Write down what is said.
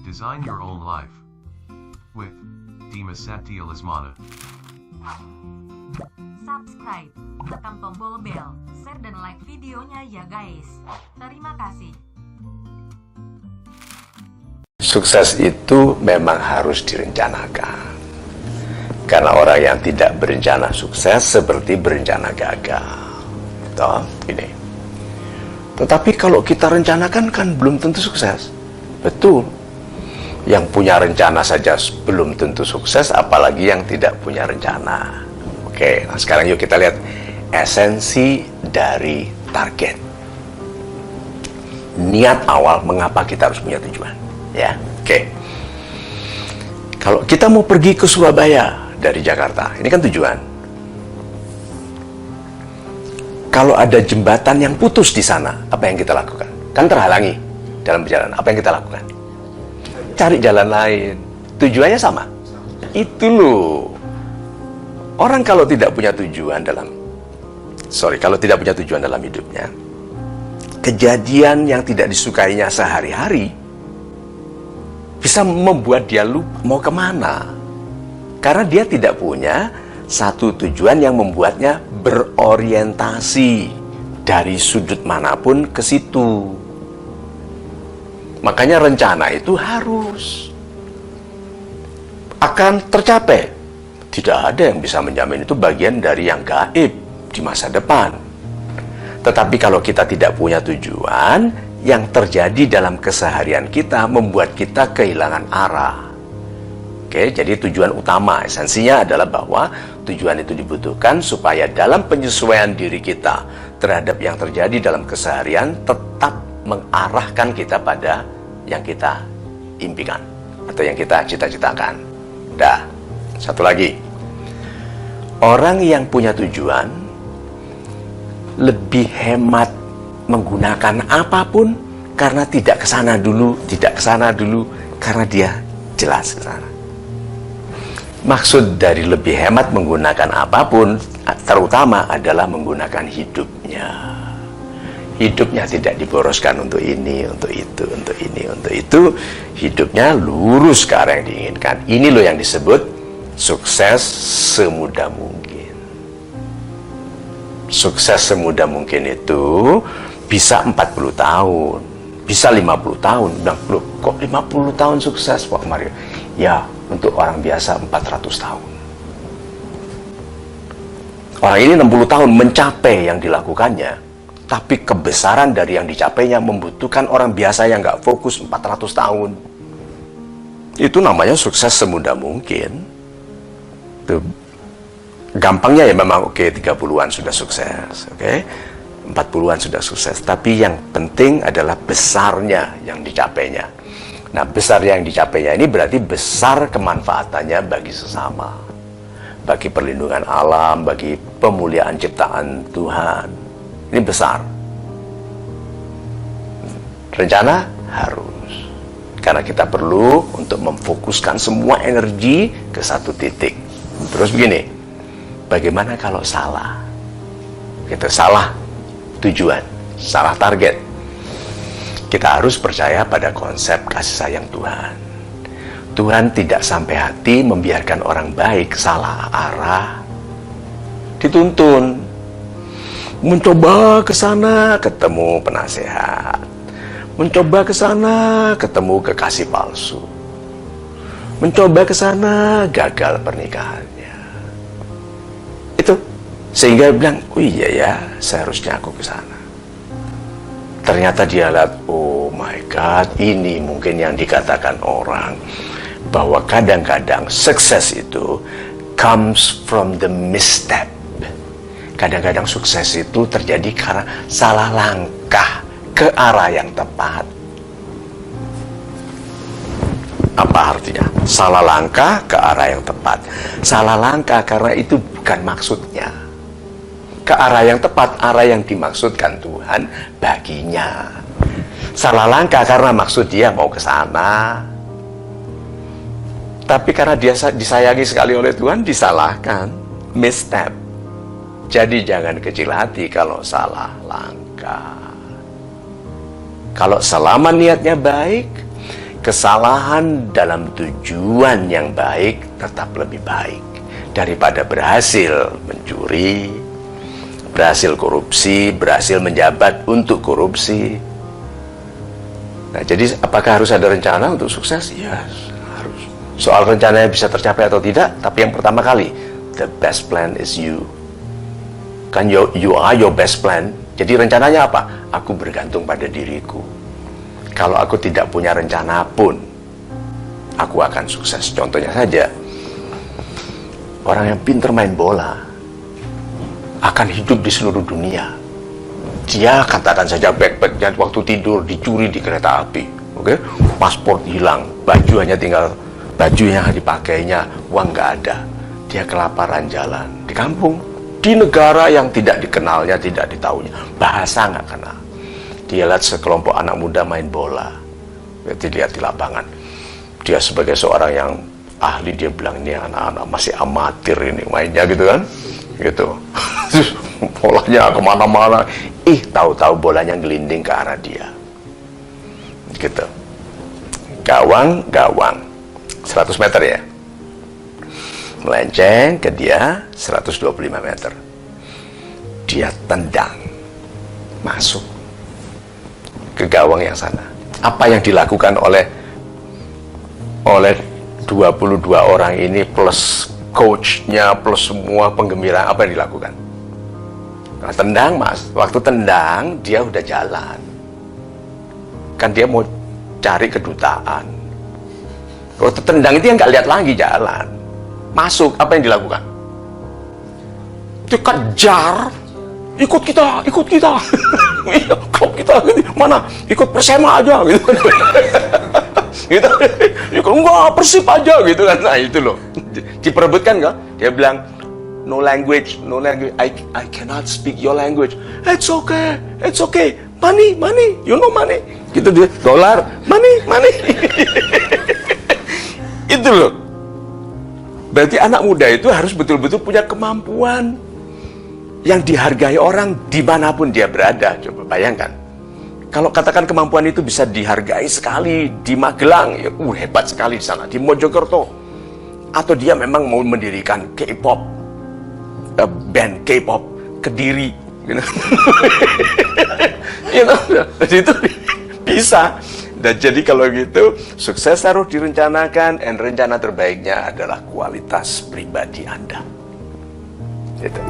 Design your own life with Dimas Satya Lesmana. Subscribe, tekan tombol bel, share dan like videonya ya guys. Terima kasih. Sukses itu memang harus direncanakan. Karena orang yang tidak berencana sukses seperti berencana gagal. Toh, ini. Tetapi kalau kita rencanakan kan belum tentu sukses. Betul. Yang punya rencana saja belum tentu sukses, apalagi yang tidak punya rencana. Oke, nah sekarang yuk kita lihat esensi dari target. Niat awal mengapa kita harus punya tujuan. Ya, oke. Kalau kita mau pergi ke Surabaya dari Jakarta, ini kan tujuan. Kalau ada jembatan yang putus di sana, apa yang kita lakukan? Kan terhalangi dalam perjalanan. Apa yang kita lakukan? Cari jalan lain. Tujuannya sama. Itu loh. Orang kalau tidak punya tujuan dalam hidupnya, kejadian yang tidak disukainya sehari-hari bisa membuat dia lupa mau kemana. Karena dia tidak punya satu tujuan yang membuatnya berorientasi dari sudut manapun ke situ. Makanya rencana itu harus akan tercapai. Tidak ada yang bisa menjamin, itu bagian dari yang gaib di masa depan. Tetapi kalau kita tidak punya tujuan, yang terjadi dalam keseharian kita membuat kita kehilangan arah. Oke, jadi tujuan utama, esensinya adalah bahwa tujuan itu dibutuhkan supaya dalam penyesuaian diri kita terhadap yang terjadi dalam keseharian tetap mengarahkan kita pada yang kita impikan atau yang kita cita-citakan. Dah, satu lagi. Orang yang punya tujuan lebih hemat menggunakan apapun karena tidak ke sana dulu, karena dia jelas ke sana. Maksud dari lebih hemat menggunakan apapun terutama adalah menggunakan hidupnya. Hidupnya tidak diboroskan untuk ini, untuk itu, untuk ini, untuk itu. Hidupnya lurus ke arah yang diinginkan. Ini loh yang disebut sukses semudah mungkin. Sukses semudah mungkin itu bisa 40 tahun, bisa 50 tahun. Bilang, loh, kok 50 tahun sukses Pak Mario? Ya, untuk orang biasa 400 tahun. Orang ini 60 tahun mencapai yang dilakukannya, tapi kebesaran dari yang dicapainya membutuhkan orang biasa yang nggak fokus 400 tahun. Itu namanya sukses semudah mungkin. Tuh. Gampangnya ya memang oke, 30-an sudah sukses, oke, 40-an sudah sukses. Tapi yang penting adalah besarnya yang dicapainya. Nah, besar yang dicapainya ini berarti besar kemanfaatannya bagi sesama, bagi perlindungan alam, bagi pemuliaan ciptaan Tuhan. Ini besar. Rencana harus, karena kita perlu untuk memfokuskan semua energi ke satu titik. Terus begini, bagaimana kalau salah? Kita salah tujuan, salah target. Kita harus percaya pada konsep kasih sayang Tuhan. Tuhan tidak sampai hati membiarkan orang baik salah arah, dituntun. Mencoba ke sana ketemu penasehat, mencoba ke sana ketemu kekasih palsu, mencoba ke sana gagal pernikahannya. Itu sehingga bilang, oh iya ya, seharusnya aku ke sana. Ternyata dia lihat, oh my God, ini mungkin yang dikatakan orang bahwa kadang-kadang sukses itu comes from the misstep. Kadang-kadang sukses itu terjadi karena salah langkah ke arah yang tepat. Apa artinya? Salah langkah ke arah yang tepat. Salah langkah karena itu bukan maksudnya. Ke arah yang tepat, arah yang dimaksudkan Tuhan baginya. Salah langkah karena maksud dia mau ke sana. Tapi karena dia disayangi sekali oleh Tuhan, disalahkan. Misstep. Jadi jangan kecil hati kalau salah langkah. Kalau selama niatnya baik, kesalahan dalam tujuan yang baik tetap lebih baik daripada berhasil mencuri, berhasil korupsi, berhasil menjabat untuk korupsi. Nah, jadi apakah harus ada rencana untuk sukses? Ya, harus. Soal rencananya bisa tercapai atau tidak, tapi yang pertama kali, the best plan is you. Kan you are your best plan. Jadi rencananya apa? Aku bergantung pada diriku. Kalau aku tidak punya rencana pun, aku akan sukses. Contohnya saja, orang yang pintar main bola akan hidup di seluruh dunia. Dia katakan saja backpacknya waktu tidur dicuri di kereta api, oke? Paspor hilang, baju hanya tinggal baju yang dipakainya, uang nggak ada. Dia kelaparan jalan di kampung, di negara yang tidak dikenalnya, tidak ditahunya, bahasa nggak kenal. Dia lihat sekelompok anak muda main bola, dilihat di lapangan. Dia sebagai seorang yang ahli, dia bilang ini anak-anak masih amatir ini mainnya gitu kan, gitu. Bolanya kemana-mana, tahu-tahu bolanya gelinding ke arah dia, gitu. Gawang 100 meter ya, melenceng ke dia 125 meter. Dia tendang masuk ke gawang yang sana. Apa yang dilakukan oleh 22 orang ini plus coachnya plus semua penggembira, apa yang dilakukan? Nah, tendang mas, waktu tendang dia udah jalan, kan dia mau cari kedutaan. Waktu tendang itu yang nggak lihat lagi jalan, masuk, apa yang dilakukan? Dikejar, ikut kita klub kita mana, ikut Persema aja gitu. Gitu, enggak, Persib aja gitu kan. Nah itu loh, diperebutkan kan. Dia bilang no language, I cannot speak your language. It's okay, money, you know money, gitu dia, dolar, money. Itu loh. Berarti anak muda itu harus betul-betul punya kemampuan yang dihargai orang dimanapun dia berada. Coba bayangkan, kalau katakan kemampuan itu bisa dihargai sekali di Magelang, ya, hebat sekali di sana, di Mojokerto, atau dia memang mau mendirikan K-pop, band K-pop Kediri, gitu. Itu bisa. Dan jadi kalau gitu, sukses harus direncanakan, dan rencana terbaiknya adalah kualitas pribadi Anda. Gitu.